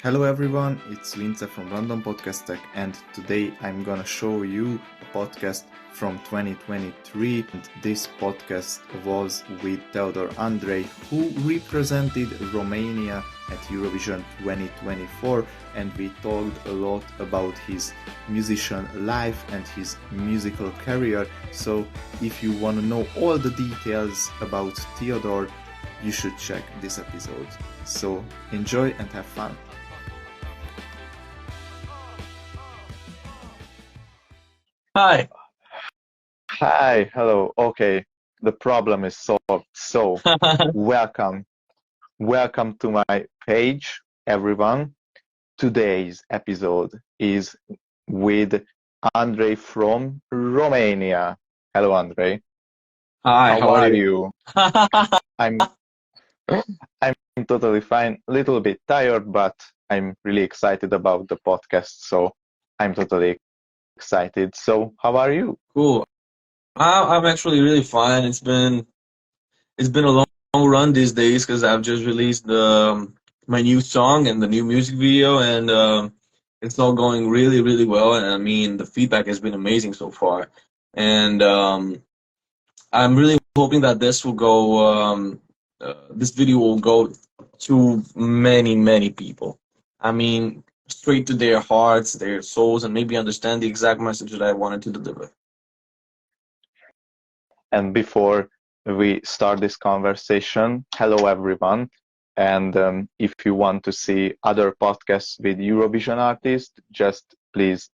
Hello everyone, it's Vince from London Podcast Tech, and today I'm gonna show you a podcast from 2023. And this podcast was with Theodor Andrei, who represented Romania at Eurovision 2024, and we talked a lot about his musician life and his musical career. So if you want to know all the details about Theodor, you should check this episode. So enjoy and have fun. Hi. Hi, hello. Okay, the problem is solved. So, welcome. Welcome to my page, everyone. Today's episode is with Andrei from Romania. Hello, Andrei. Hi, How are you? I'm I'm totally fine. A little bit tired, but I'm really excited about the podcast, so I'm totally excited. So, how are you? Cool. I'm actually really fine. It's been a long run these days because I've just released my new song and the new music video, and it's all going really well. And I mean, the feedback has been amazing so far, and I'm really hoping that this video will go to many people. I mean, straight to their hearts, their souls, and maybe understand the exact message that I wanted to deliver. And before we start this conversation, hello everyone. And if you want to see other podcasts with Eurovision artists, just please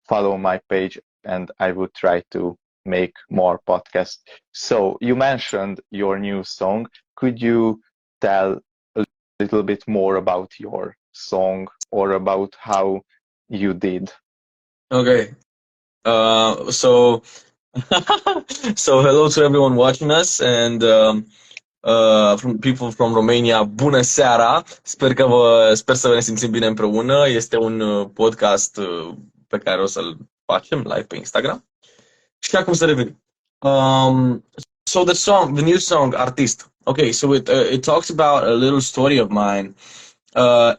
follow my page and I will try to make more podcasts. So you mentioned your new song. Could you tell a little bit more about your song or about how you did? Okay. So so hello to everyone watching us and from people from Romania. Bună seara. Sper să ne simțim bine împreună. Este un podcast pe care o să-l facem live pe Instagram. Și acum să revenim. So the new song, Artist. Okay, so it talks about a little story of mine.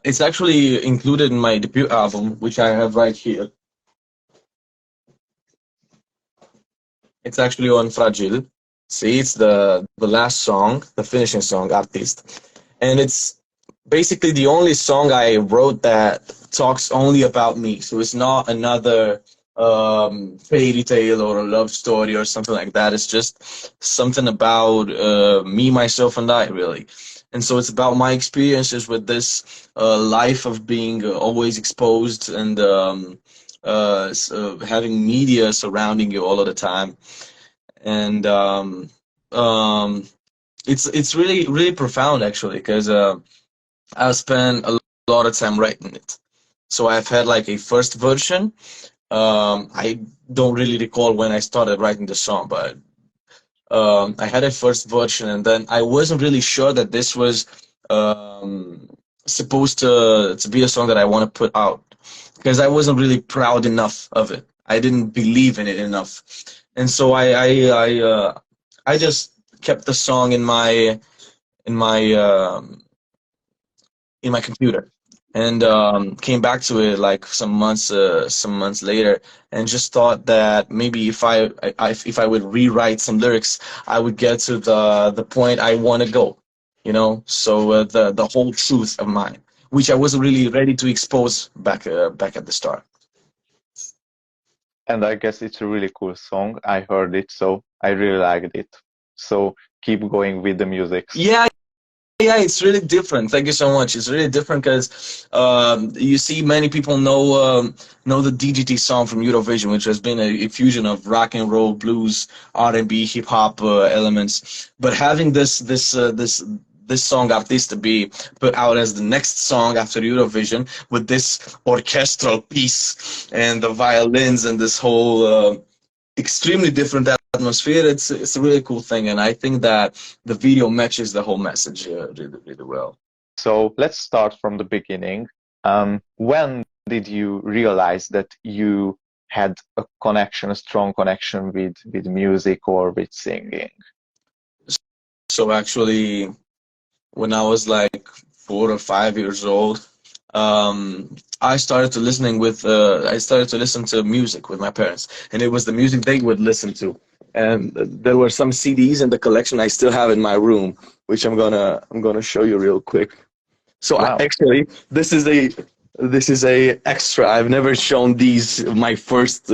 It's actually included in my debut album, which I have right here. It's actually on Fragile. See, it's the last song, the finishing song, Artist. And it's basically the only song I wrote that talks only about me. So it's not another fairy tale or a love story or something like that. It's just something about me, myself, and I, really. And so it's about my experiences with this life of being always exposed and having media surrounding you all of the time. And it's really profound, actually, because I've spent a lot of time writing it. So I've had like a first version. I don't really recall when I started writing the song, but I had a first version, and then I wasn't really sure that this was supposed to be a song that I want to put out, because I wasn't really proud enough of it. I didn't believe in it enough, and so I just kept the song in my computer, and came back to it like some months later, and just thought that maybe if I would rewrite some lyrics, I would get to the point I want to go, you know. So the whole truth of mine, which I wasn't really ready to expose back at the start. And I guess it's a really cool song. I heard it, so I really liked it. So keep going with the music. Yeah, it's really different. Thank you so much. It's really different because you see, many people know the D.G.T song from Eurovision, which has been a fusion of rock and roll, blues, R&B, hip hop elements. But having this song Artist to be put out as the next song after Eurovision, with this orchestral piece and the violins and this whole extremely different atmosphere, it's a really cool thing, and I think that the video matches the whole message really well. So let's start from the beginning. When did you realize that you had a strong connection with music or with singing? So actually, when I was like 4 or 5 years old, I started to I started to listen to music with my parents, and it was the music they would listen to. And there were some CDs in the collection I still have in my room, which I'm gonna show you real quick. So Wow. actually, this is a extra. I've never shown these my first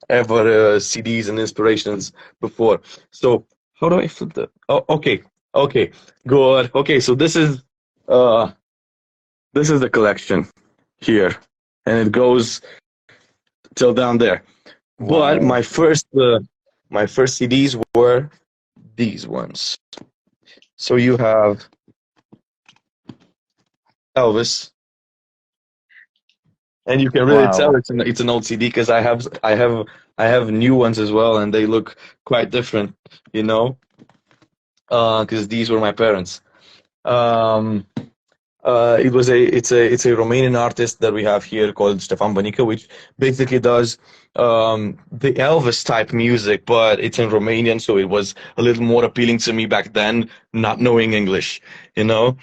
ever CDs and inspirations before. So how do I flip that? Oh, okay, okay, good. Okay, so uh this is the collection here, and it goes till down there. But Wow. my first CDs were these ones. So you have Elvis, and you can really Wow. tell it's an old CD because I have new ones as well, and they look quite different, you know, because these were my parents. Um, it's a Romanian artist that we have here called Stefan Bănică, which basically does the Elvis type music, but it's in Romanian, so it was a little more appealing to me back then, not knowing English, you know.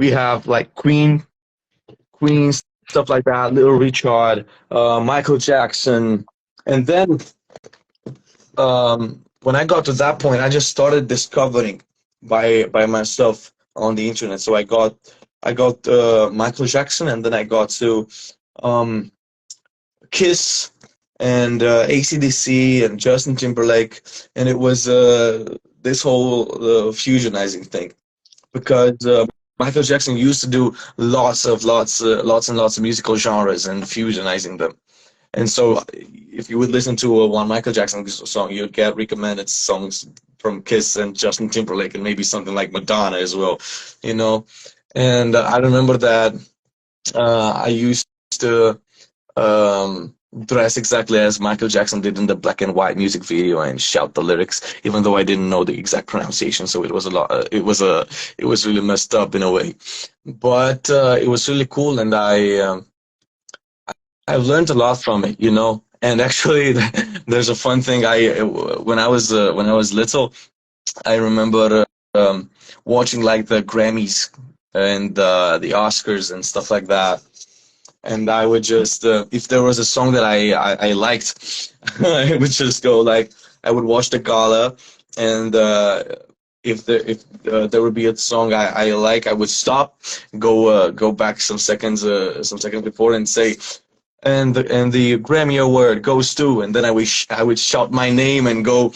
We have like Queen, stuff like that, Little Richard, Michael Jackson, and then when I got to that point, I just started discovering by myself on the internet. So I got Michael Jackson, and then I got to um, Kiss and AC/DC and Justin Timberlake, and it was this whole fusionizing thing because Michael Jackson used to do lots and lots of musical genres and fusionizing them. And so, if you would listen to one Michael Jackson song, you'd get recommended songs from Kiss and Justin Timberlake, and maybe something like Madonna as well, you know. And I remember that I used to dress exactly as Michael Jackson did in the black and white music video and shout the lyrics, even though I didn't know the exact pronunciation. So it was a lot. It was really messed up in a way, but it was really cool, and I've learned a lot from it, you know. And actually, there's a fun thing. When I was little, I remember watching like the Grammys and the Oscars and stuff like that. And I would just, if there was a song that I liked, I would just go like, I would watch the gala, and if there would be a song I like, I would stop, go back some seconds before, and say, and the Grammy award goes to, and then I would shout my name and go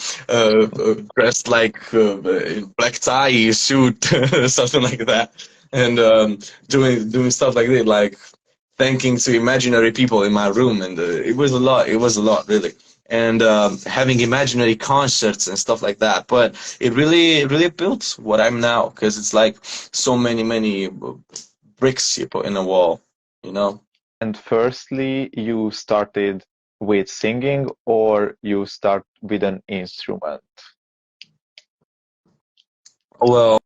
dressed like in black tie suit, something like that, and doing stuff like that, like thanking to imaginary people in my room, and it was a lot. It was a lot, really, and having imaginary concerts and stuff like that. But it really built what I'm now, because it's like so many bricks you put in a wall, you know. And firstly, you started with singing or you start with an instrument? Well,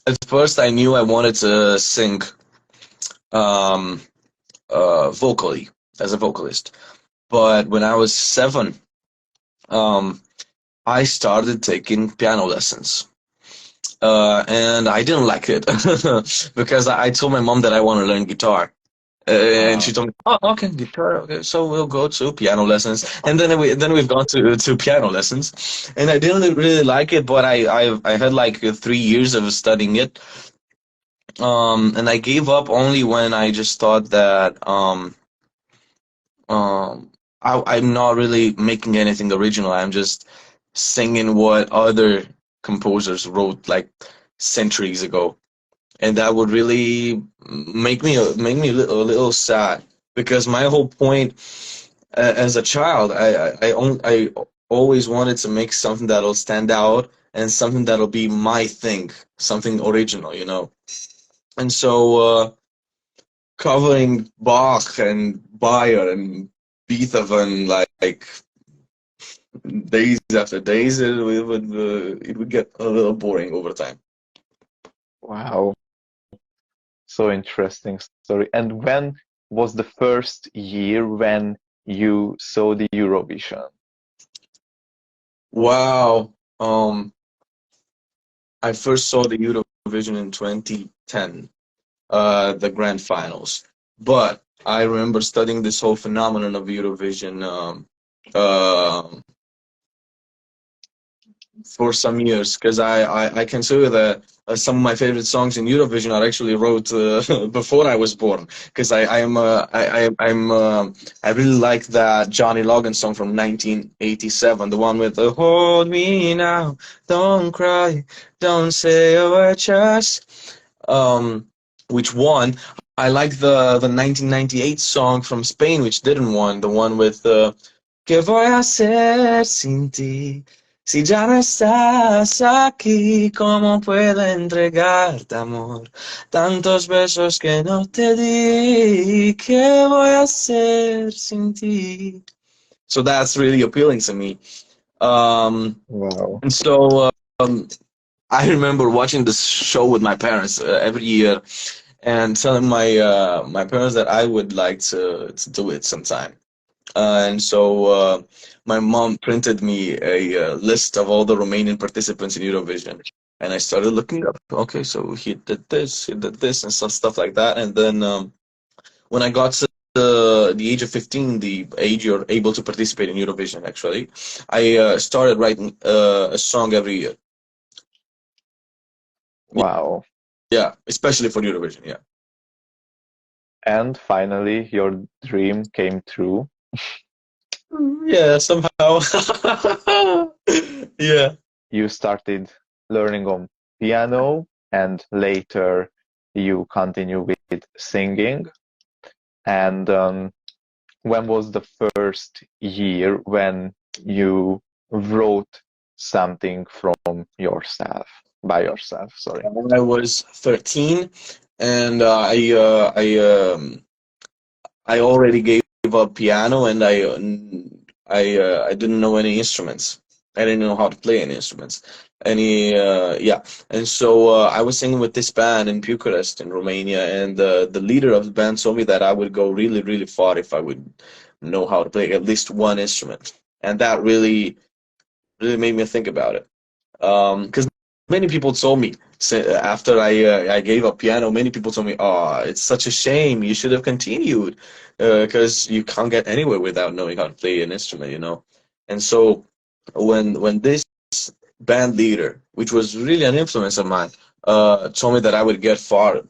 at first I knew I wanted to sing um, vocally as a vocalist, but when I was 7, um, I started taking piano lessons. And I didn't like it because I told my mom that I want to learn guitar. And she told me, "Oh, okay, guitar. Okay, so we'll go to piano lessons." And then we've gone to piano lessons, and I didn't really like it, but I had like 3 years of studying it, and I gave up only when I just thought that I'm not really making anything original. I'm just singing what other composers wrote like centuries ago, and that would really a little sad, because my whole point as a child, I always wanted to make something that'll stand out and something that'll be my thing, something original, you know. And so covering Bach and Bayer and Beethoven like days after days, it would get a little boring over time. Wow, so interesting story. And when was the first year when you saw the Eurovision? Wow. I first saw the Eurovision in 2010, the grand finals. But I remember studying this whole phenomenon of Eurovision um, for some years, because I consider that some of my favorite songs in Eurovision are actually wrote before I was born, because I really like that Johnny Logan song from 1987, the one with the "Hold Me Now, Don't Cry, Don't Say a Word, Just," which won. I like the 1998 song from Spain, which didn't won, the one with ¿Qué voy a hacer sin ti? Si ya no estás aquí, ¿cómo puedo entregarte amor? Tantos besos que no te di, ¿qué voy a hacer sin ti? So that's really appealing to me. Wow. And so I remember watching this show with my parents every year and telling my parents that I would like to do it sometime. And so my mom printed me a list of all the Romanian participants in Eurovision. And I started looking up, okay, so he did this, and stuff like that. And then when I got to the age of 15, the age you're able to participate in Eurovision, actually, I started writing a song every year. Wow. Yeah, especially for Eurovision, yeah. And finally, your dream came true. Yeah, somehow. Yeah. You started learning on piano, and later you continue with singing. And when was the first year when you wrote something from yourself, by yourself? Sorry. When I was 13, and I already gave up piano, and I didn't know any instruments. I didn't know how to play any instruments. Yeah. And so I was singing with this band in Bucharest in Romania, and the leader of the band told me that I would go really, really far if I would know how to play at least one instrument. And that really, really made me think about it. Because many people told me after I gave up piano, many people told me, "Oh, it's such a shame. You should have continued, because you can't get anywhere without knowing how to play an instrument, you know." And so when this band leader, which was really an influence of mine, told me that I would get far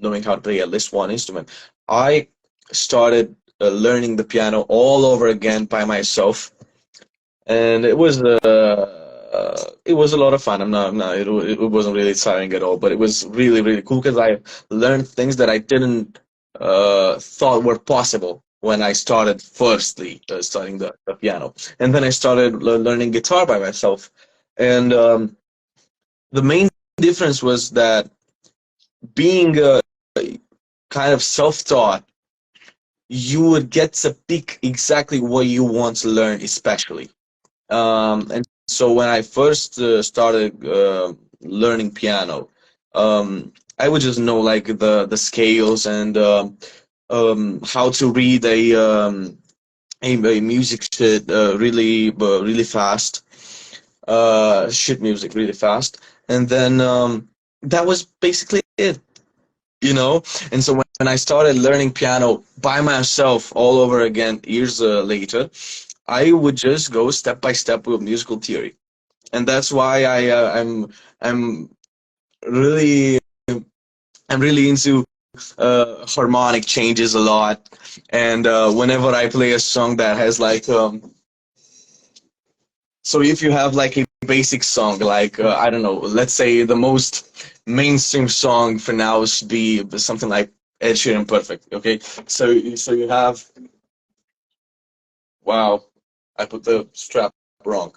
knowing how to play at least one instrument, I started learning the piano all over again by myself, and it was a lot of fun. It wasn't really tiring at all, but it was really, really cool because I learned things that I didn't thought were possible when I started firstly studying the piano, and then I started learning guitar by myself. And the main difference was that being kind of self-taught, you would get to pick exactly what you want to learn, especially. And so when I first started learning piano, I would just know like the scales and how to read a music sheet really fast, sheet music really fast, and then that was basically it, you know. And so when I started learning piano by myself all over again years later, I would just go step by step with musical theory, and that's why I'm really I'm really into harmonic changes a lot. And whenever I play a song that has like so if you have like a basic song, like I don't know, let's say the most mainstream song for now should be something like Ed Sheeran Perfect. Okay, so you have, wow, I put the strap wrong.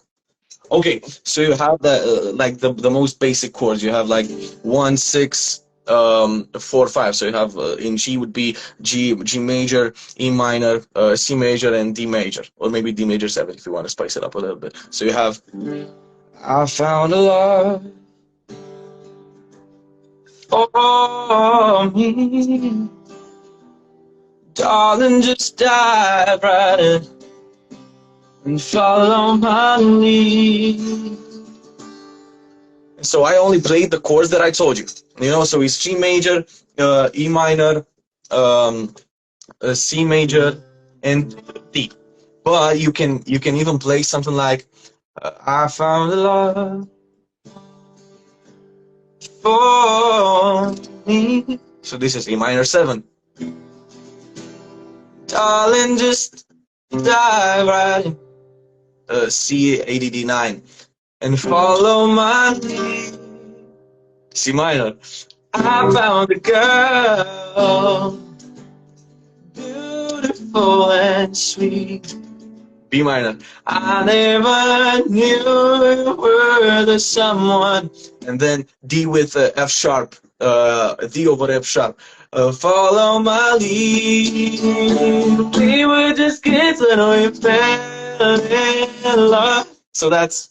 Okay, so you have like the most basic chords. You have like 1, 6, 4, 5. So you have in G would be G major, E minor, C major, and D major, or maybe D major 7 if you want to spice it up a little bit. So you have, I found a love for me, darling, just dive right in and fall on my knees. So I only played the chords that I told you. You know, so it's G major, E minor, um, C major, and D. But you can even play something like I found a love for me. So this is E minor 7. Darling, just dive right in. C ADD 9. And follow my lead. C minor. I found a girl, beautiful and sweet. B minor. I never knew you were the someone. And then D with F sharp. D over F sharp. Follow my lead. We were just kids when we fell in love. So that's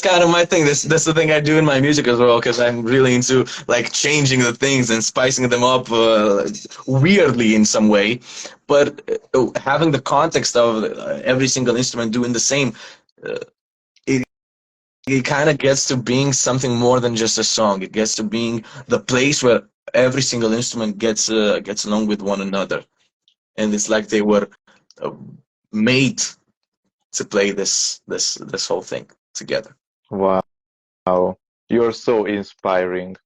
kind of my thing. That's the thing I do in my music as well, because I'm really into like changing the things and spicing them up weirdly in some way. But having the context of every single instrument doing the same, uh, it it kind of gets to being something more than just a song. It gets to being the place where every single instrument gets along with one another, and it's like they were uh, made to play this whole thing together. Wow, you're so inspiring.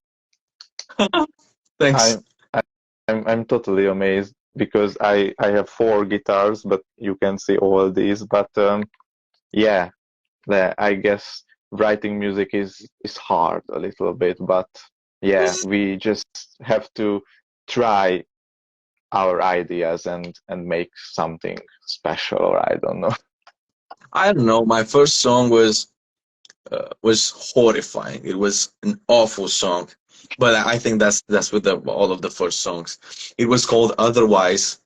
Thanks. I'm I'm totally amazed because I have 4 guitars, but you can see all these. But yeah, I guess writing music is hard a little bit, but yeah, we just have to try our ideas and make something special, or I don't know. I don't know. My first song was horrifying. It was an awful song, but I think that's with all of the first songs. It was called Otherwise,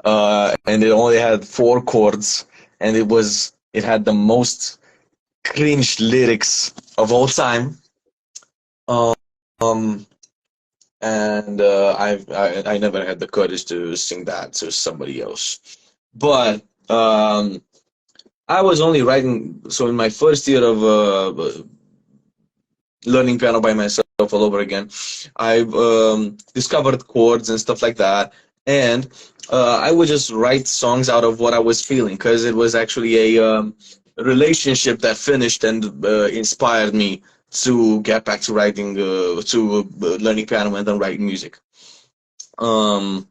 and it only had 4 chords, and it had the most cringe lyrics of all time. Um, and I never had the courage to sing that to somebody else. But I was only writing. So in my first year of learning piano by myself all over again, I've discovered chords and stuff like that, and I would just write songs out of what I was feeling, because it was actually a relationship that finished and inspired me to get back to writing, to learning piano and then writing music. Um,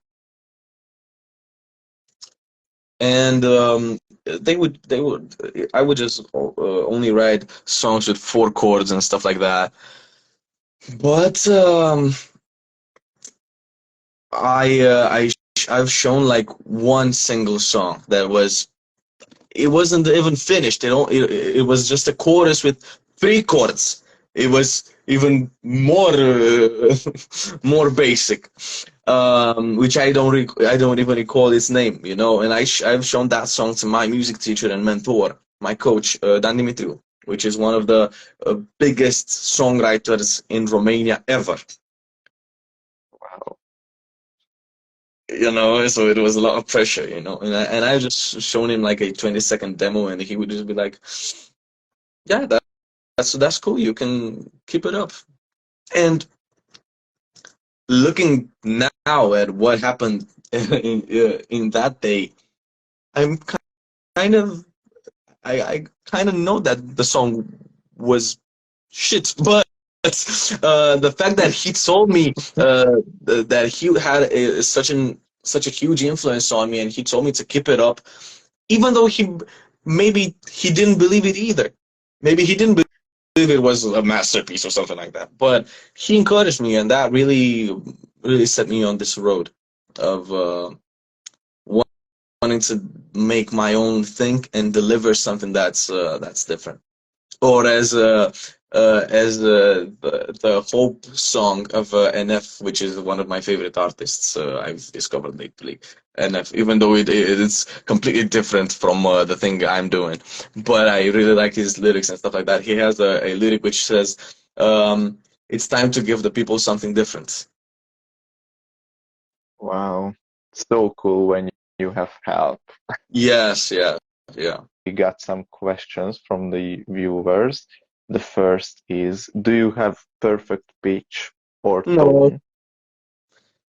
and I would just only write songs with 4 chords and stuff like that. But I've shown like one single song that it wasn't even finished. It was just a chorus with 3 chords. It was even more more basic, which I don't even recall its name, you know. And I've shown that song to my music teacher and mentor, my coach, Dan Dimitriu, which is one of the biggest songwriters in Romania ever. Wow. You know, so it was a lot of pressure, you know. And I just shown him like a 20-second demo, and he would just be like, yeah, that's cool, you can keep it up. And looking now at what happened in that day, I'm kind of I kind of know that the song was shit, but the fact that he told me that he had such a huge influence on me, and he told me to keep it up, even though maybe he didn't believe it either. Maybe he didn't believe it was a masterpiece or something like that. But he encouraged me, and that really set me on this road of wanting to make my own thing and deliver something that's different. Or as the Hope song of NF, which is one of my favorite artists I've discovered lately. NF, even though it's completely different from the thing I'm doing, but I really like his lyrics and stuff like that. He has a lyric which says, "It's time to give the people something different." Wow. So cool when you have help. Yes, yeah, yeah. We got some questions from the viewers. The first is, do you have perfect pitch or No, tone?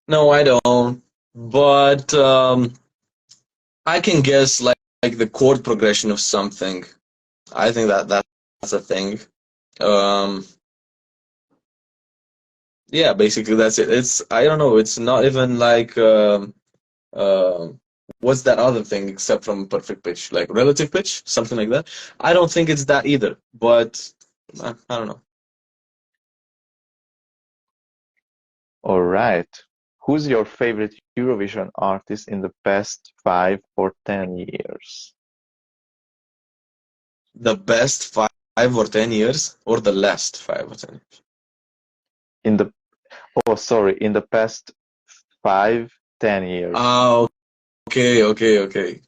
no, I don't. But I can guess like the chord progression of something. I think that's a thing. Um, yeah, basically that's it. It's I don't know. It's not even like uh, what's that other thing except from perfect pitch, like relative pitch, something like that. I don't think it's that either. But I don't know. All right. Who's your favorite Eurovision artist in the past 5 or 10 years? The best 5 or 10 years, or the last 5 or 10 years. In the in the past 5, 10 years. Ah, okay.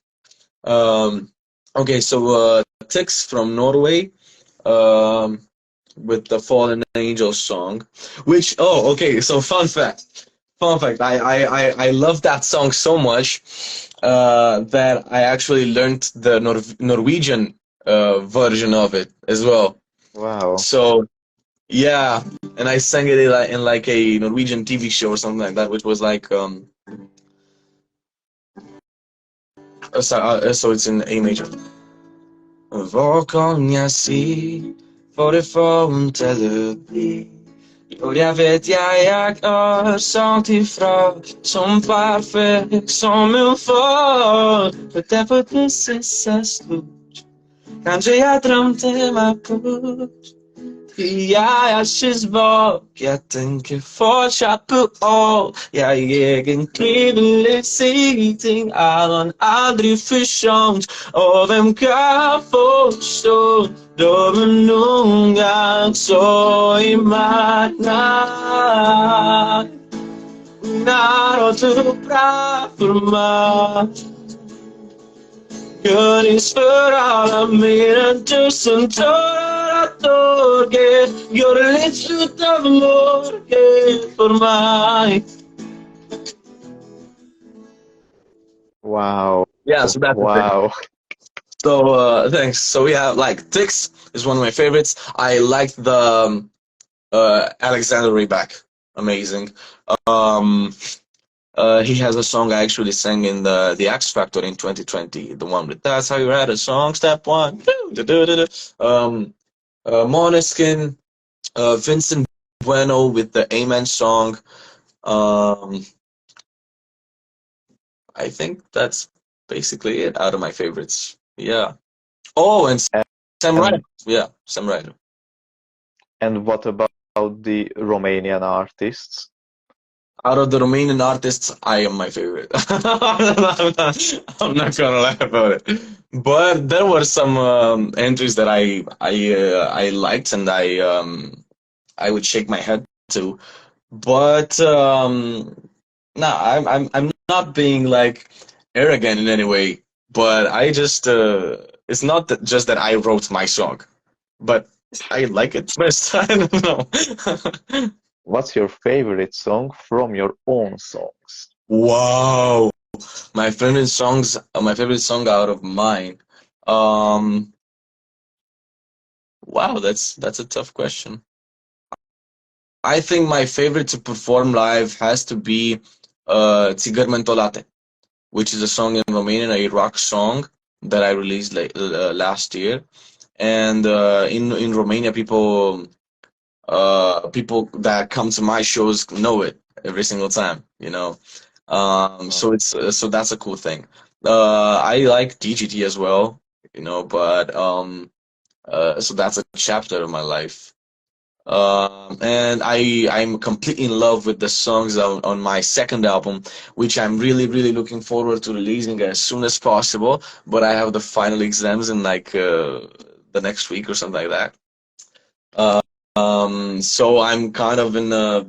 Um, okay, so Tix from Norway, um, with the Fallen Angels song, which okay, so fun fact, I love that song so much that I actually learned the Norwegian version of it as well. Wow. So yeah, and I sang it in like a Norwegian TV show or something like that, which was like so it's in A major. Var kom jag se, för det får inte bli. Och jag har sånt ifrån som perfekt som en far. För därför precis är slut. Kanske jag drömde mig bort. Jag känns bak, jag tänker fortsatt på all. Jag egentligen ingenting, Allan aldrig försonts. Och vem kan förstå de unga så i marknad? När du bra för mig. Gudis för alla mer än 1000 tårar att torka. Gör det lite slut av mörker för mig. Wow. Yeah, so that's the thing. Wow. So thanks. So we have like Tix is one of my favorites. I liked the Alexander Rybak. Amazing. Um, he has a song I actually sang in the X Factor in 2020. The one with "That's How You Write a Song," Step One. Måneskin, Vincent Bueno with the Amen song. Um, I think that's basically it out of my favorites. Yeah. Oh, and Sam And Ryder. Yeah, Sam Ryder. and what about the Romanian artists? Out of the Romanian artists, I am my favorite. I'm not gonna lie about it. But there were some entries that I liked and I would shake my head to. But no, I'm not being like arrogant in any way. But I just it's not that just that I wrote my song, but I like it best. I don't know. What's your favorite song from your own songs? Wow. My favorite song out of mine. Um, wow, that's a tough question. I think my favorite to perform live has to be Țigări Mentolate, which is a song in Romanian, a rock song that I released last year. And in Romania, people that come to my shows know it every single time, you know. So it's so that's a cool thing. I like D.G.T as well, you know, but so that's a chapter of my life. And I'm completely in love with the songs on my second album, which I'm really looking forward to releasing as soon as possible. But I have the final exams in like the next week or something like that. So I'm kind of in a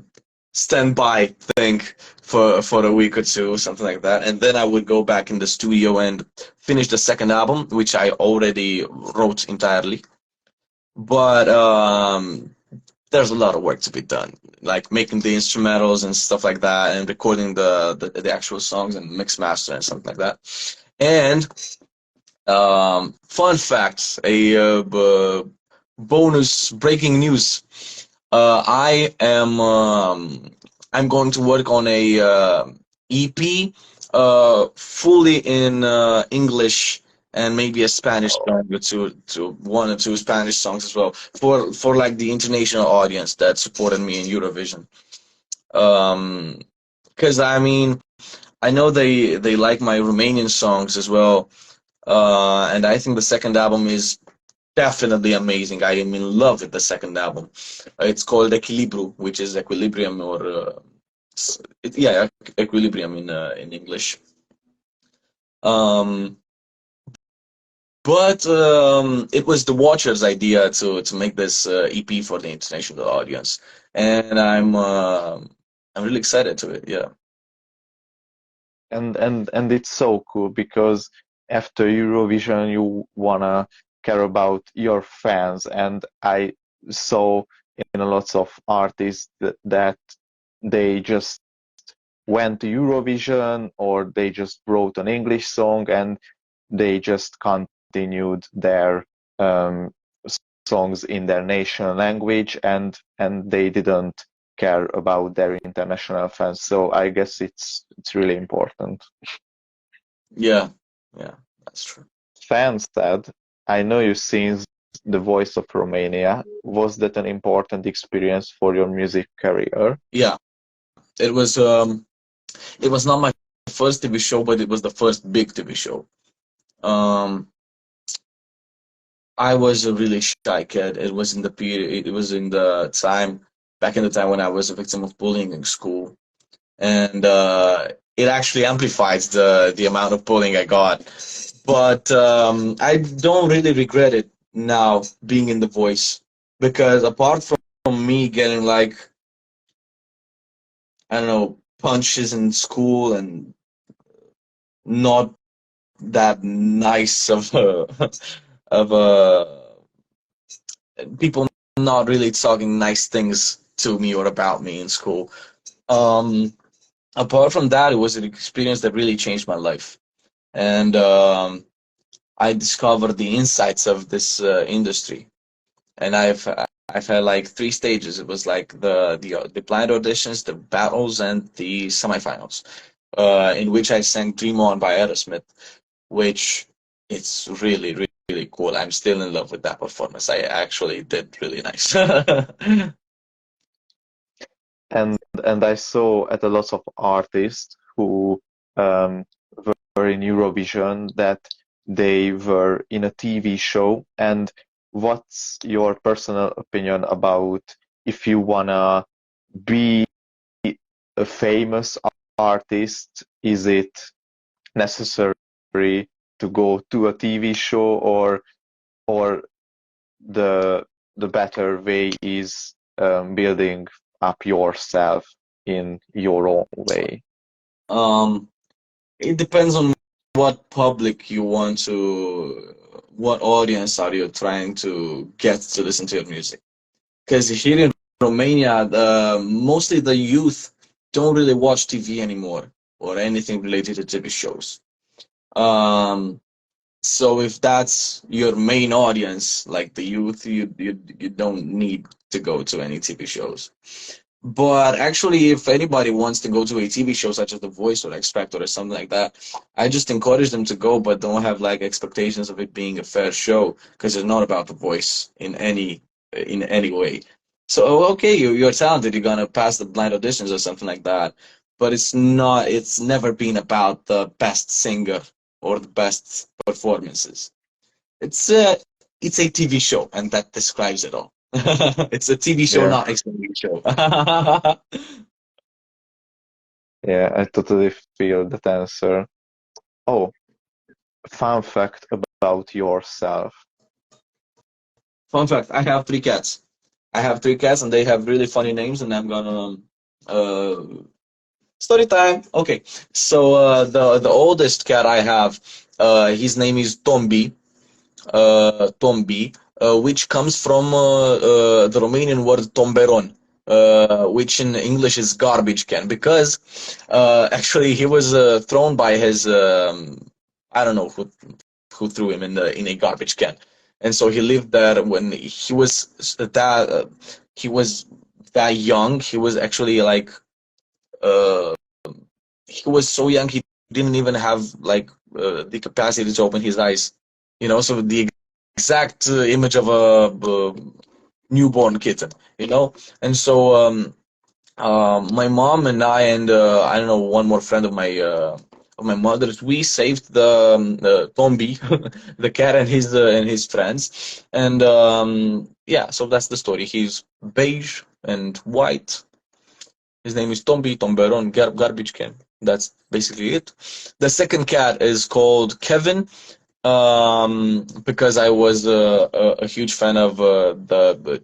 standby thing for a week or two, something like that, and then I would go back in the studio and finish the second album, which I already wrote entirely. But there's a lot of work to be done, like making the instrumentals and stuff like that, and recording the actual songs and mix master and something like that. And fun fact: a bonus breaking news. I'm going to work on a EP, fully in English and maybe a Spanish song or to one or two Spanish songs as well for like the international audience that supported me in Eurovision. Because I mean, I know they like my Romanian songs as well, and I think the second album is definitely amazing. I am in love with the second album. It's called Echilibru, which is equilibrium, or yeah, equilibrium in English. Um, but it was the Watchers' idea to make this EP for the international audience, and I'm really excited to it. Yeah. And it's so cool because after Eurovision you wanna care about your fans, and I saw in a lots of artists that they just went to Eurovision or they just wrote an English song and they just continued their songs in their national language, and they didn't care about their international fans. So I guess it's really important. Yeah, yeah, that's true. Fan said, I know you've seen The Voice of Romania. Was that an important experience for your music career? Yeah, it was. It was not my first TV show, but it was the first big TV show. Um, I was a really shy kid. It was in the period. It was in the time back in the time when I was a victim of bullying in school, and it actually amplifies the amount of bullying I got. But I don't really regret it now being in The Voice, because apart from me getting like, I don't know, punches in school and not that nice of a of a people not really talking nice things to me or about me in school. Um, Apart from that, it was an experience that really changed my life, and I discovered the insights of this industry. And I've had like three stages. It was like the blind auditions, the battles, and the semifinals, in which I sang "Dream On" by Aerosmith, which it's really, really, really cool. I'm still in love with that performance. I actually did really nice. And I saw at a lot of artists who um, were in Eurovision that they were in a TV show. And what's your personal opinion about if you wanna be a famous artist? Is it necessary to go to a TV show, or the better way is building up yourself in your own way? um, it depends on what public you want to, what audience are you trying to get to listen to your music. Because here in Romania, mostly the youth don't really watch TV anymore or anything related to TV shows. Um, so if that's your main audience, like the youth, you don't need to go to any TV shows. But actually, if anybody wants to go to a TV show such as The Voice or X Factor or something like that, I just encourage them to go, but don't have like expectations of it being a fair show, because it's not about The Voice in any way. So okay, you're talented, you're gonna pass the blind auditions or something like that, but it's not. It's never been about the best singer or the best performances. It's a it's a TV show, and that describes it all. It's a TV show, Yeah, not a singing show. yeah, I totally feel that answer. Oh, fun fact about yourself. Fun fact: I have three cats. I have three cats, and they have really funny names. And I'm gonna uh, story time. Okay, so the oldest cat I have, his name is Tombi. Tombi, which comes from the Romanian word tomberon, which in English is garbage can, because actually he was thrown by his I don't know who threw him in a garbage can, and so he lived there when he was that young. He was actually like uh, he was so young he didn't even have like the capacity to open his eyes. So the exact image of a newborn kitten. And so my mom and I and I don't know, one more friend of my mother's, we saved the Tombi, the cat and his friends, and yeah, so that's the story. He's beige and white. His name is Tombi, Tomberon, garbage can. That's basically it. The second cat is called Kevin, because I was a huge fan of the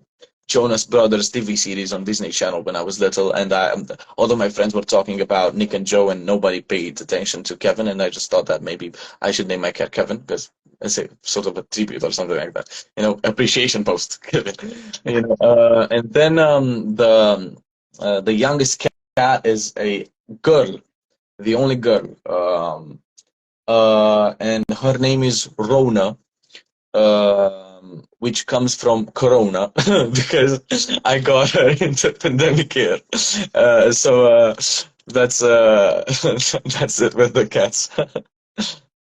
Jonas Brothers TV series on Disney Channel when I was little, and all of my friends were talking about Nick and Joe, and nobody paid attention to Kevin, and I just thought that maybe I should name my cat Kevin because it's a sort of a tribute or something like that, appreciation post Kevin, and then the youngest cat is a girl, the only girl, and her name is Rona, which comes from Corona because I got her into pandemic here. So that's that's it with the cats.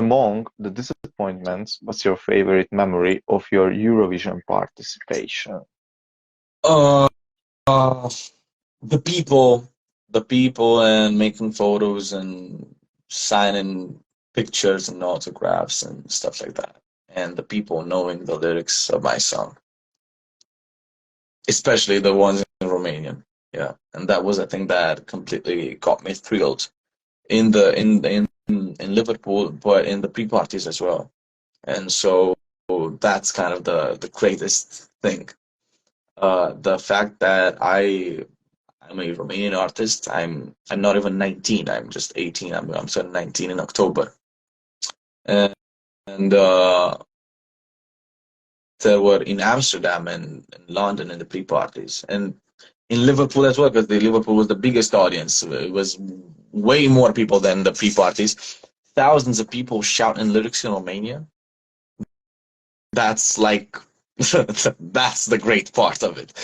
Among the disappointments, what's your favorite memory of your Eurovision participation? Uh, uh, the people, and making photos and signing pictures and autographs and stuff like that, and the people knowing the lyrics of my song, especially the ones in Romanian. Yeah, and that was a thing that completely got me thrilled in Liverpool, but in the pre-parties as well. And so that's kind of the greatest thing. The fact that I'm a Romanian artist. I'm not even 19. I'm just 18. I'm turning 19 in October, and there were in Amsterdam and London in the pre-parties, and in Liverpool as well, because Liverpool was the biggest audience. It was way more people than the pre-parties. Thousands of people shouting lyrics in Romania. That's like that's the great part of it.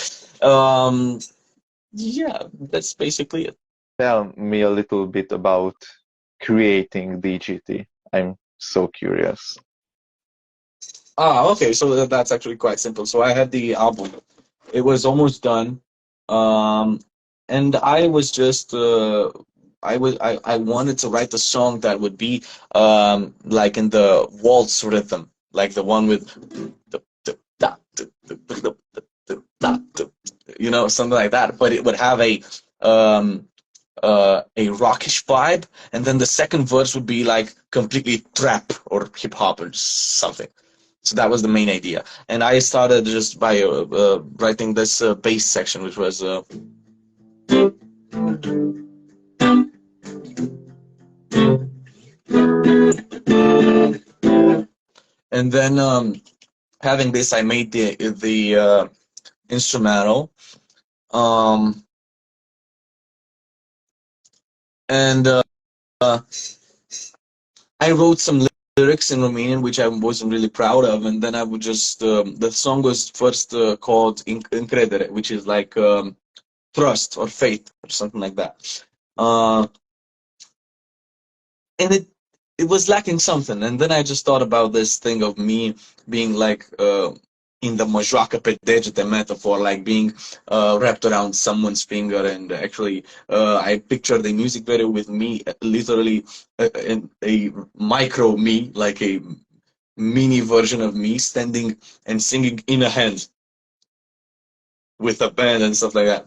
Yeah, that's basically it. Tell me a little bit about creating D.G.T. I'm so curious. Okay, so that's actually quite simple. So I had the album. It was almost done. Um, and I was just I wanted to write a song that would be like in the waltz rhythm, like the one with something like that, but it would have a rockish vibe, and then the second verse would be like completely trap or hip hop or something. So that was the main idea, and I started just by writing this bass section, which was and then having this, I made the instrumental, um, and I wrote some lyrics in Romanian, which I wasn't really proud of, and then I would just the song was first called Încredere, which is like trust or faith or something like that. And it was lacking something, and then I just thought about this thing of me being like in the majoacă pe degete metaphor, like being wrapped around someone's finger, and actually I pictured a music video with me literally in a micro me, like a mini version of me standing and singing in a hand with a band and stuff like that.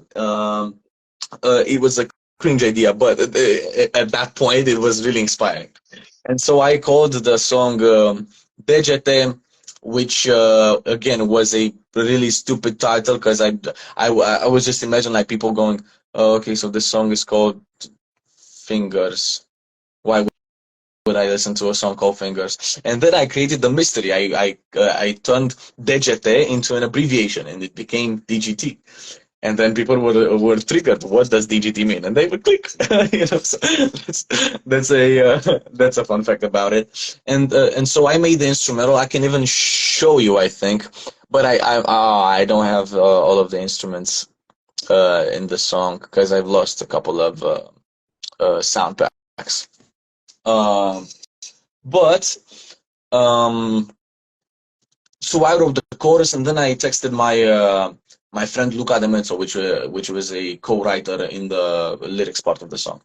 It was a cringe idea, but at that point it was really inspiring. And so I called the song D.G.T, which again was a really stupid title because I was just imagining like people going, oh, okay, so this song is called Fingers. Why would I listen to a song called Fingers? And then I created the mystery. I turned D.G.T into an abbreviation, and it became D.G.T. And then people were triggered. What does DGT mean? And they would click. So that's a fun fact about it. And so I made the instrumental. I can even show you, I think, but I don't have all of the instruments in the song because I've lost a couple of sound packs. But so I wrote the chorus, and then I texted my friend Luca De Mezzo, which was a co-writer in the lyrics part of the song,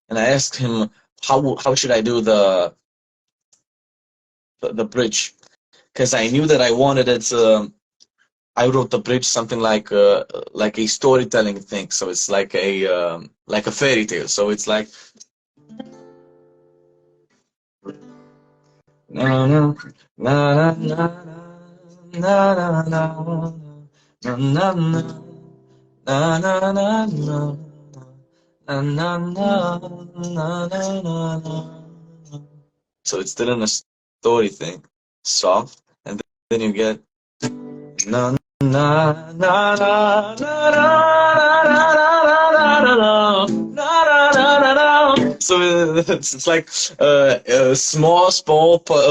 and I asked him how should I do the bridge, because I knew that I wanted it. I wrote the bridge something like a storytelling thing, so it's like a fairy tale. So it's like. Na, na, na, na, na, na, na, na, na, na, na. Na na na na na na na na na na. So it's still in a story thing, soft, and then you get na na na na na na na na na. So it's like small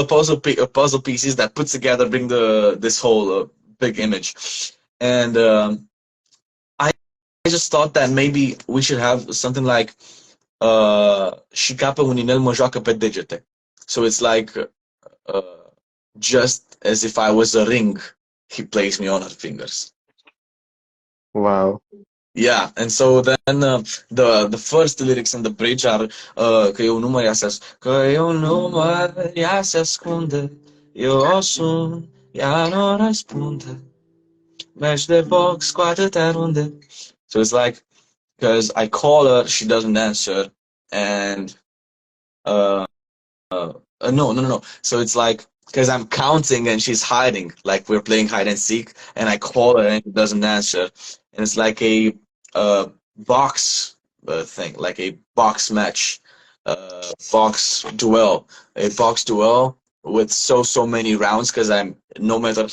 puzzle pieces that put together bring this whole big image, and I just thought that maybe we should have something like și ca pe un inel mă joacă pe degete. So it's like just as if I was a ring, he plays me on her fingers. Wow. Yeah, and so then the first lyrics in the bridge are că eu nu mă ia se că eu nu mă ia se ascunde, eu o sun, ea nu răspunde, mergi de foc, scoate-te runde. So it's like, because I call her, she doesn't answer, and no. So it's like, because I'm counting and she's hiding, like we're playing hide and seek, and I call her and she doesn't answer, and it's like a box thing, like a box match, box duel, with so many rounds, because I'm, no matter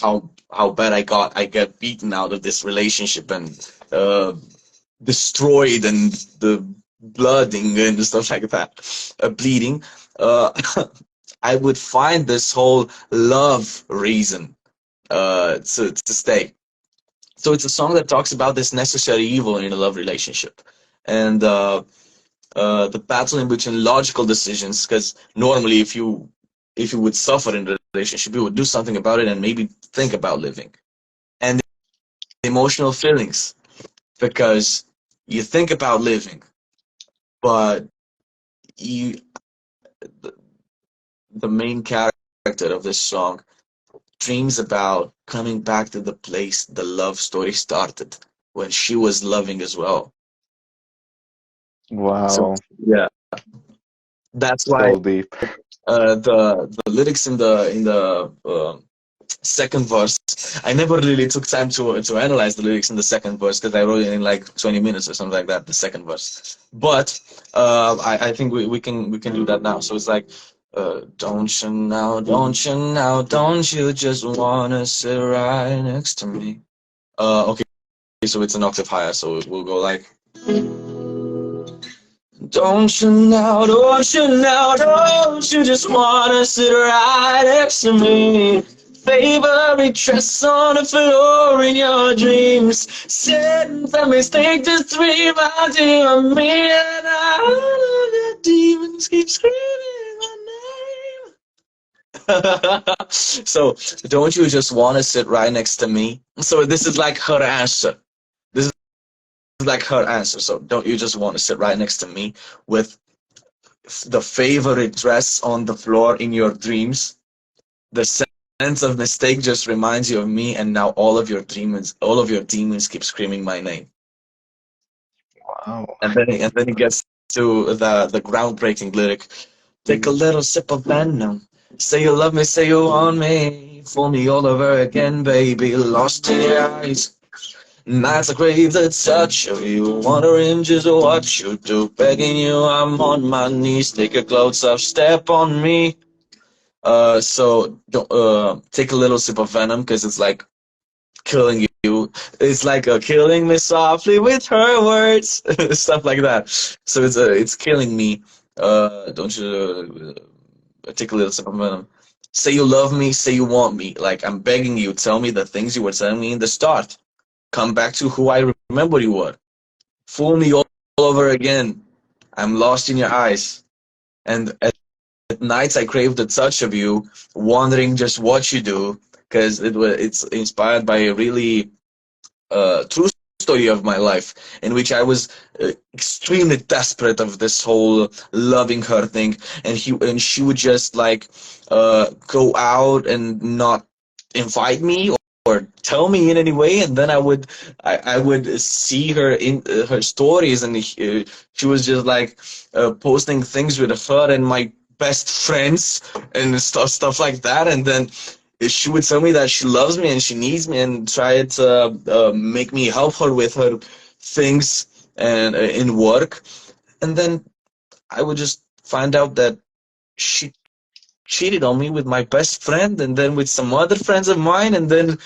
how bad I get beaten out of this relationship and destroyed and the blooding and stuff like that, bleeding, I would find this whole love reason to stay. So it's a song that talks about this necessary evil in a love relationship, and the battle in between logical decisions, because normally if you would suffer in a relationship, you would do something about it and maybe think about living, and the emotional feelings, because you think about living, but the main character of this song dreams about coming back to the place the love story started, when she was loving as well. Wow. So, yeah, that's why So deep. the lyrics in the second verse, I never really took time to analyze the lyrics in the second verse, because I wrote it in like 20 minutes or something like that, the second verse. But I think we can do that now. So it's like, don't you now, don't you just wanna sit right next to me? Okay, so it's an octave higher, so we'll go like, don't you now, don't you just wanna sit right next to me? Favorite dress on the floor in your dreams. Since the mistake just reminds you of me, and all of the demons keep screaming my name. So, don't you just want to sit right next to me? So this is like her answer. This is like her answer. So don't you just want to sit right next to me with the favorite dress on the floor in your dreams? The sense of mistake just reminds you of me, and now all of your demons keep screaming my name. Wow. And then it gets to the groundbreaking lyric. Take a little sip of venom. Say you love me, say you want me. Fool me all over again, baby. Lost in your eyes. Nights are crave the touch of you. Wondering just what you do. Begging you, I'm on my knees. Take your clothes off, step on me. So don't take a little sip of venom, because it's like killing you. It's like killing me softly with her words, stuff like that. So it's killing me. Don't you articulate something? Say you love me, say you want me. Like I'm begging you, tell me the things you were telling me in the start. Come back to who I remember you were. Fool me all over again. I'm lost in your eyes. And at nights I crave the touch of you, wondering just what you do, because it's inspired by a really true story of my life in which I was extremely desperate of this whole loving her thing, and she would just like go out and not invite me or tell me in any way, and then I would see her in her stories, and she was just like posting things with her and my best friends and stuff like that, and then she would tell me that she loves me and she needs me and try to make me help her with her things and in work, and then I would just find out that she cheated on me with my best friend and then with some other friends of mine, and then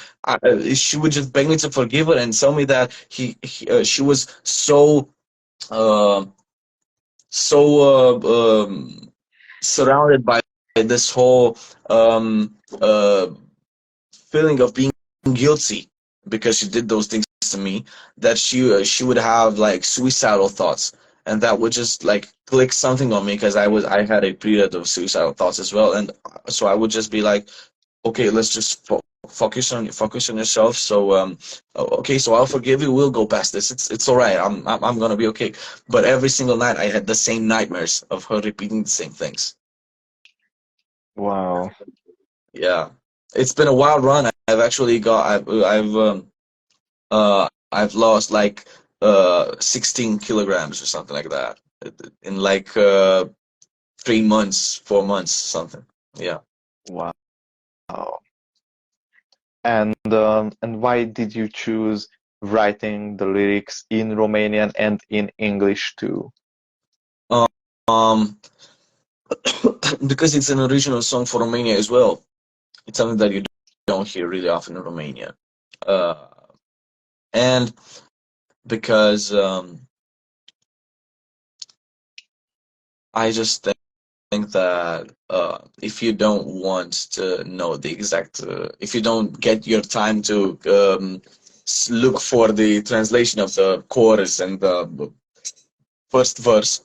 she would just beg me to forgive her and tell me that she was so uh, surrounded by this whole feeling of being guilty because she did those things to me, that she would have like suicidal thoughts, and that would just like click something on me because I had a period of suicidal thoughts as well, and so I would just be like, okay, let's just focus on yourself. So okay, so I'll forgive you. We'll go past this. It's all right. I'm gonna be okay. But every single night I had the same nightmares of her repeating the same things. Wow. Yeah, it's been a wild run. I've actually got I've lost like 16 kilograms or something like that in like 3 months, 4 months, something. Yeah. Wow. And why did you choose writing the lyrics in Romanian and in English too? Um, because it's an original song for Romania as well. It's something that you don't hear really often in Romania. And because I just think that if you don't want to know the exact, if you don't get your time to look for the translation of the chorus and the first verse,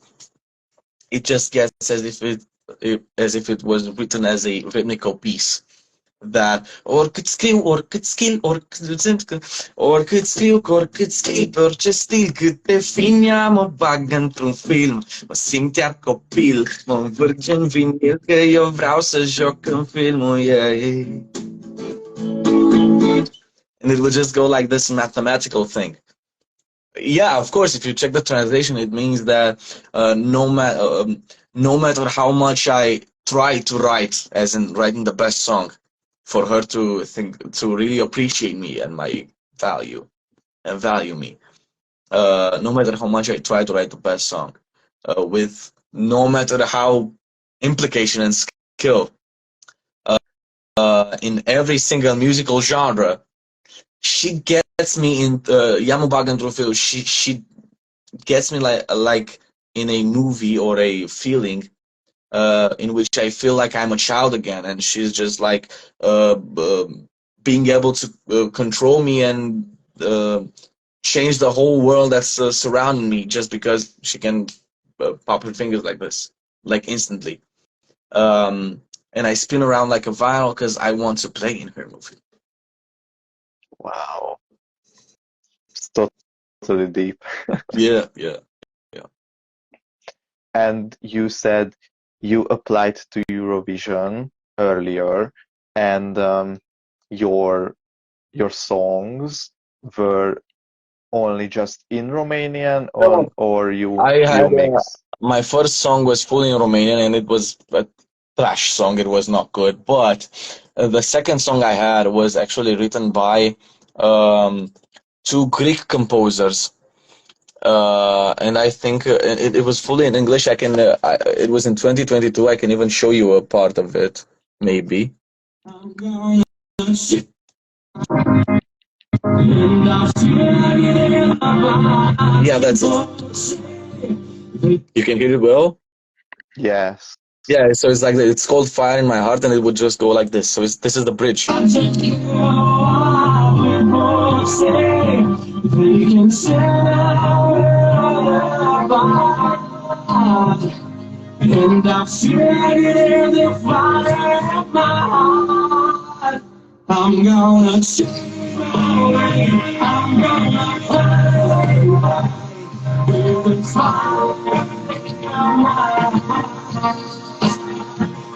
it just gets as if it was written as a rhythmical piece. That oricât scriu, oricât scriu, oricât scriu, oricât scrii pe orice stil, cât de finia mă bag într-un film, mă simt iar copil, mă învârge în vinil, că eu vreau să joc în filmul ei. And it would just go like this mathematical thing. Yeah, of course, if you check the translation, it means that no matter how much I try to write, as in writing the best song, for her to really appreciate me and my value and value me, no matter how much I try to write the best song, with no matter how implication and skill in every single musical genre, she gets me in Yamubag and Trofeo. She gets me like in a movie or a feeling in which I feel like I'm a child again, and she's just like being able to control me and change the whole world that's surrounding me just because she can pop her fingers like this, like instantly. And I spin around like a vinyl because I want to play in her movie. Wow. It's totally deep. Yeah. And you said you applied to Eurovision earlier, and your songs were only just in Romanian, or you mix? My first song was fully in Romanian, and it was a trash song. It was not good. But the second song I had was actually written by two Greek composers. And I think it was fully in English. It was in 2022. I can even show you a part of it, maybe. Yeah, that's it. You can hear it well. Yes. Yeah, so it's like it's called "Fire in My Heart," and it would just go like this. So this is the bridge. And I've shared the fire of my heart. I'm gonna share it. I'm gonna play with the fire of my heart.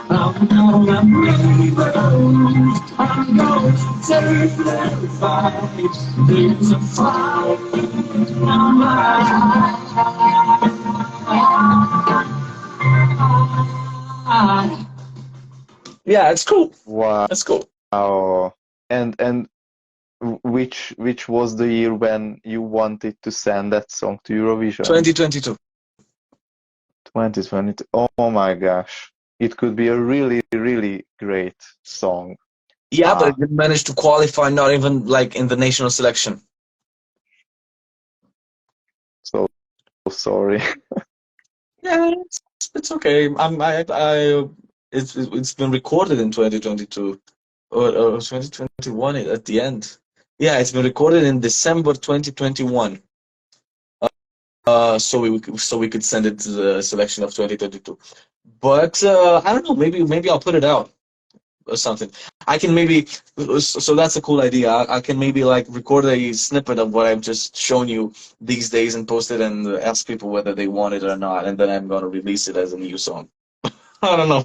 I'm gonna breathe it. I'm gonna take the fight. There's a fire in my heart. Yeah, it's cool. Wow. That's cool. And which was the year when you wanted to send that song to Eurovision? 2022. 2022. Oh my gosh. It could be a really, really great song. Yeah, but it didn't manage to qualify, not even like in the national selection. So sorry. Yeah, it's okay. It's been recorded in 2022 or 2021 at the end. Yeah, it's been recorded in December 2021. So we could send it to the selection of 2022. But I don't know. Maybe I'll put it out or something. I can maybe. So that's a cool idea. I can maybe like record a snippet of what I've just shown you these days and post it and ask people whether they want it or not, and then I'm gonna release it as a new song. I don't know.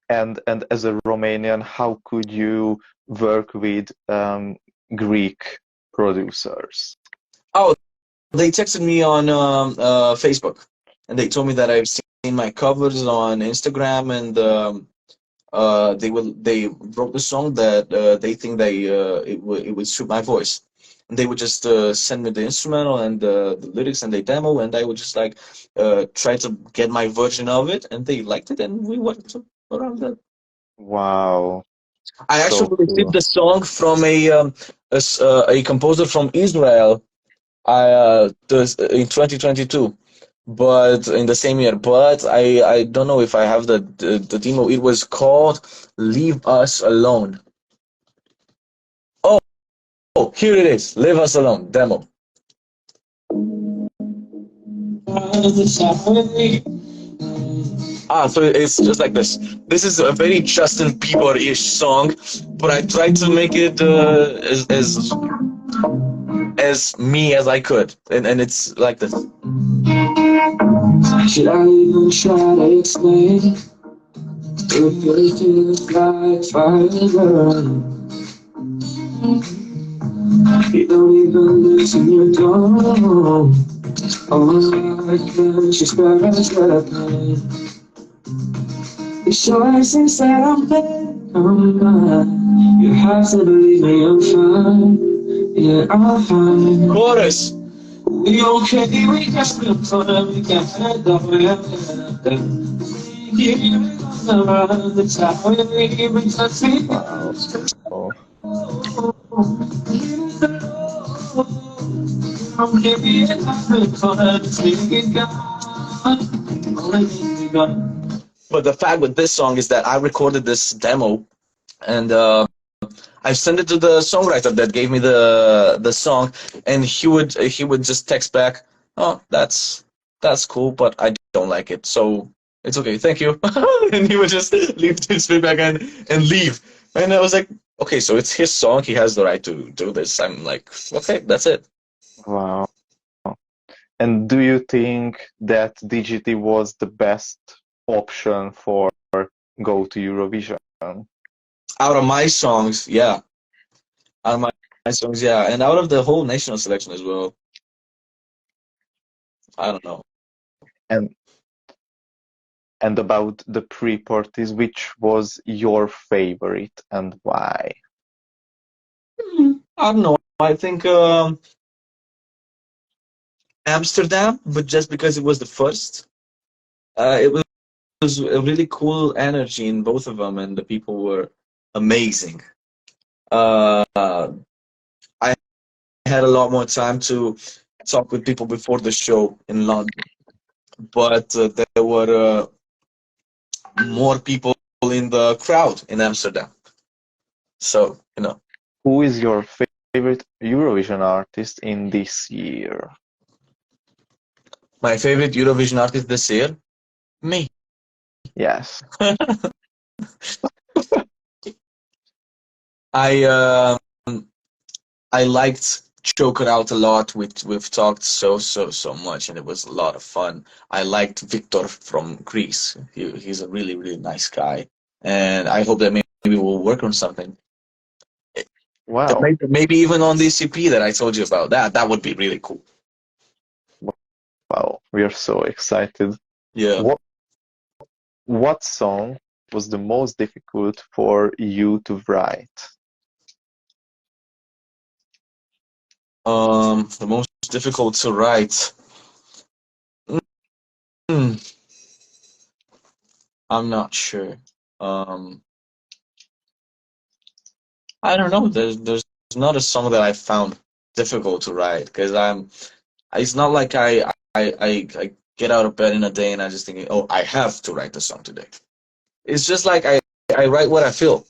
And as a Romanian, how could you work with Greek producers? Oh, they texted me on Facebook, and they told me that I've seen my covers on Instagram, and they wrote the song that they think it would suit my voice, and they would just send me the instrumental and the lyrics and the demo, and I would just like try to get my version of it, and they liked it, and we went around that. Wow. I So actually cool. received the song from a composer from Israel. In 2022, but in the same year. But I don't know if I have the demo. It was called "Leave Us Alone." Oh, here it is. "Leave Us Alone" demo. So it's just like this. This is a very Justin Bieber-ish song, but I tried to make it as me as I could, and it's like this. Should I even try to explain? If it feels like fire, you don't even listen, you don't. Oh, I can just scratch that pain. The choices that I'm making, you have to believe me, I'm fine. Yeah, I'm fine. Chorus. We okay, we got the fun, we got the weather. We around the tower, we touch it. Oh. I'm giving it But the fact with this song is that I recorded this demo, and I sent it to the songwriter that gave me the song, and he would just text back, "Oh, that's cool, but I don't like it, so it's okay, thank you." And he would just leave his feedback and leave. And I was like, okay, so it's his song, he has the right to do this. I'm like, okay, that's it. Wow. And do you think that D.G.T was the best option for go to Eurovision? Out of my songs, yeah. Out of my songs, yeah. And out of the whole national selection as well. I don't know. And about the pre-parties, which was your favorite and why? I don't know. I think Amsterdam, but just because it was the first. It was a really cool energy in both of them, and the people were amazing. Uh, I had a lot more time to talk with people before the show in London, but there were more people in the crowd in Amsterdam. So, Who is your favorite Eurovision artist in this year? my favorite Eurovision artist this year, me. Yes. I I liked Choke It Out a lot. We've talked so much, and it was a lot of fun. I liked Victor from Greece. He's a really nice guy, and I hope that maybe we'll work on something. Wow. Maybe even on the CP that I told you about. That would be really cool. Wow. We are so excited. Yeah. What song was the most difficult for you to write? The most difficult to write. Hmm, I'm not sure. Um, I don't know. There's not a song that I found difficult to write because It's not like I get out of bed in a day and I just think, oh, I have to write the song today. It's just like I write what I feel,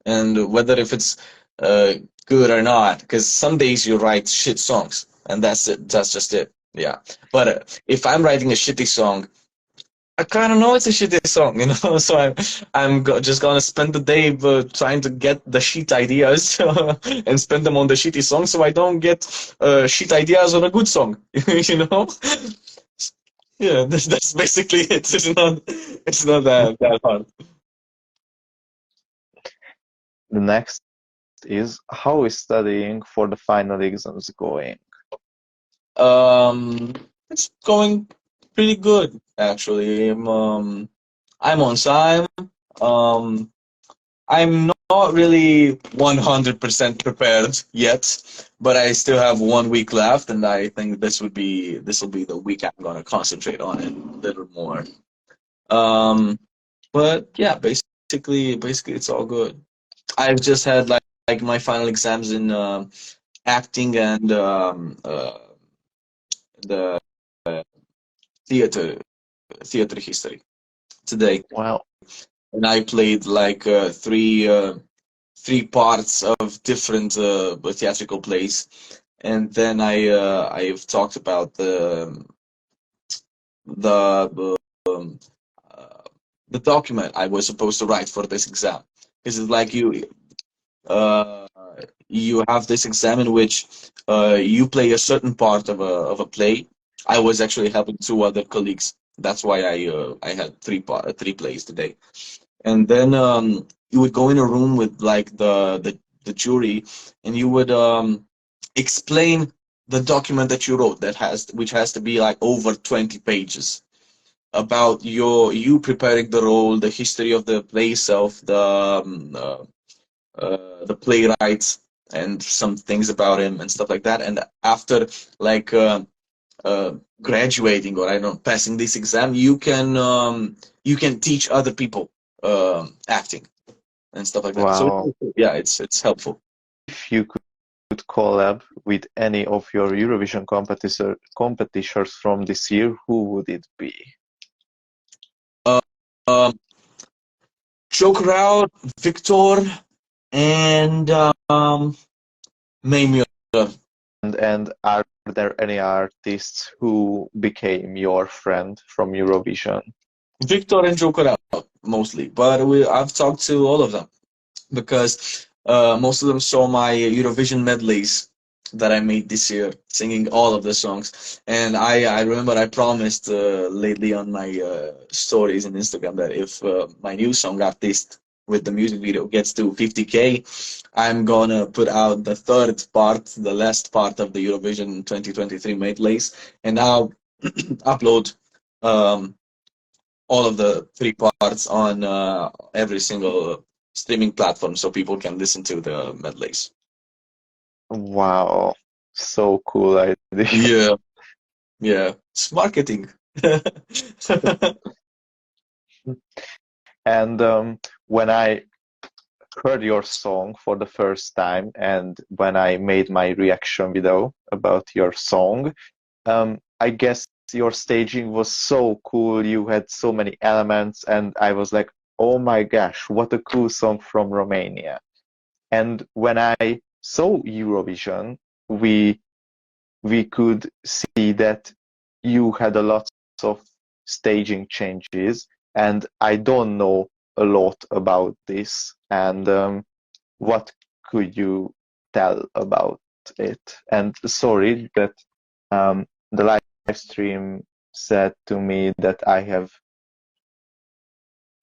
and whether if it's uh good or not. Because some days you write shit songs, and that's it. That's just it. Yeah. But if I'm writing a shitty song, I kind of know it's a shitty song, So just gonna spend the day trying to get the shit ideas and spend them on the shitty song, so I don't get shit ideas on a good song, you know. Yeah, that's basically it. It's not that hard. The next is how is studying for the final exams going? It's going pretty good actually. I'm on time. Um, I'm not really 100% prepared yet, but I still have 1 week left, and I think this will be the week I'm gonna concentrate on it a little more. Um, but yeah, basically it's all good. I've just had like my final exams in acting and the theater theater history today, Well, and I played like three parts of different theatrical plays, and then I've talked about the um, uh, the document I was supposed to write for this exam. Because it's like uh, you have this exam in which you play a certain part of a play. I was actually helping two other colleagues. That's why I had three plays today. And then you would go in a room with like the jury, and you would explain the document that you wrote, which has to be like over 20 pages, about you preparing the role, the history of the play itself, the playwright, and some things about him and stuff like that. And after like uh, graduating, or I don't know, passing this exam, you can teach other people acting and stuff like that. So wow. yeah, it's helpful. If you could collab with any of your Eurovision competitors from this year, who would it be? Uh, um, Joke Route, Victor, and May Muir. And are there any artists who became your friend from Eurovision? Victor and Joke Route mostly, but I've talked to all of them because most of them saw my Eurovision medleys that I made this year, singing all of the songs. And I remember I promised lately on my stories on Instagram that if my new song Artist with the music video gets to 50K, I'm gonna put out the third part, the last part of the Eurovision 2023 medleys, and I'll upload um, all of the three parts on every single streaming platform so people can listen to the medleys. Wow, so cool idea. Yeah, yeah, it's marketing. And when I heard your song for the first time and when I made my reaction video about your song, I guess your staging was so cool. You had so many elements, and I was like, oh my gosh, what a cool song from Romania. And when I saw Eurovision, we could see that you had a lot of staging changes, and I don't know a lot about this. And what could you tell about it? And sorry that the live stream said to me that I have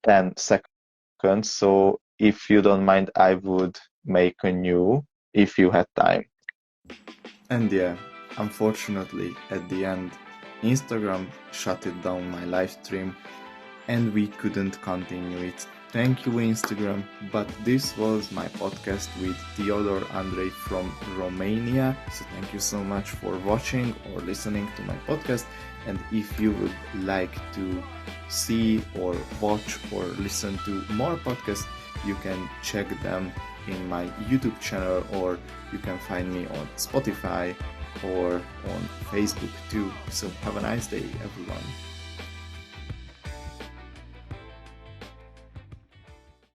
10 seconds, so if you don't mind, I would make a new if you had time. And yeah, unfortunately, at the end, Instagram shut it down my live stream and we couldn't continue it. Thank you, Instagram. But this was my podcast with Theodor Andrei from Romania. So thank you so much for watching or listening to my podcast. And if you would like to see or watch or listen to more podcasts, you can check them in my YouTube channel, or you can find me on Spotify or on Facebook too. So have a nice day, everyone.